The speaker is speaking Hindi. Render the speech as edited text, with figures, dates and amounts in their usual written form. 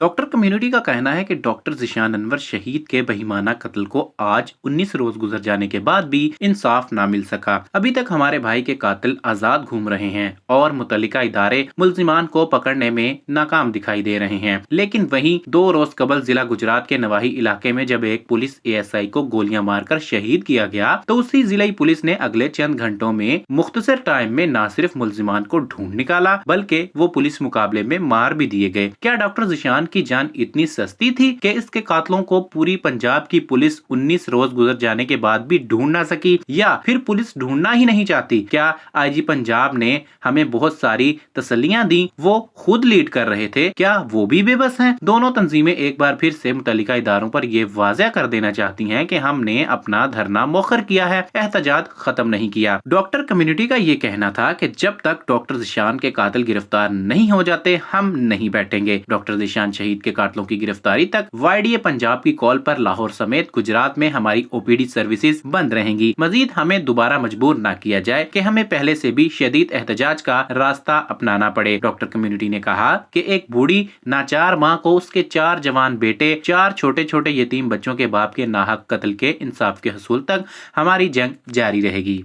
डॉक्टर कम्युनिटी का कहना है कि डॉक्टर ज़िशान अनवर शहीद के बेईमाना कत्ल को आज 19 रोज गुजर जाने के बाद भी इंसाफ ना मिल सका। अभी तक हमारे भाई के कातिल आजाद घूम रहे हैं और मुतल्लिका इदारे मुल्जिमान को पकड़ने में नाकाम दिखाई दे रहे हैं। लेकिन वहीं 2 रोज कबल जिला गुजरात के नवाही इलाके में जब एक पुलिस एएसआई को गोलियां मारकर शहीद किया गया, तो उसी जिलाई पुलिस ने अगले चंद घंटों में मुख्तसर टाइम में न सिर्फ मुल्जिमान को ढूंढ निकाला बल्कि वो पुलिस मुकाबले में मार भी दिए गए। क्या डॉक्टर ज़िशान की जान इतनी सस्ती थी कि इसके कातलों को पूरी पंजाब की पुलिस 19 रोज गुजर जाने के बाद भी ढूंढ ना सकी, या फिर पुलिस ढूंढना ही नहीं चाहती? क्या आईजी पंजाब ने हमें बहुत सारी तसल्लियां दी, वो खुद लीड कर रहे थे, क्या वो भी बेबस हैं? दोनों तंजीमें एक बार फिर से मुतल्लिका इदारों पर ये वाज़ेह कर देना चाहती हैं कि हमने अपना धरना मौखर किया है, एहतजाज खत्म नहीं किया। डॉक्टर कम्युनिटी का ये कहना था कि जब तक डॉक्टर ज़िशान के कातिल गिरफ्तार नहीं हो जाते हम नहीं बैठेंगे। डॉक्टर ज़िशान शहीद के कातलों की गिरफ्तारी तक वाईडीए पंजाब की कॉल पर लाहौर समेत गुजरात में हमारी ओपीडी सर्विसेज बंद रहेंगी। मजीद हमें दोबारा मजबूर न किया जाए कि हमें पहले से भी शदीद एहतजाज का रास्ता अपनाना पड़े। डॉक्टर कम्युनिटी ने कहा कि एक बूढ़ी नाचार माँ को उसके 4 जवान बेटे, 4 छोटे छोटे यतीम बच्चों के बाप के नाहक कत्ल के इंसाफ के हसूल तक हमारी जंग जारी रहेगी।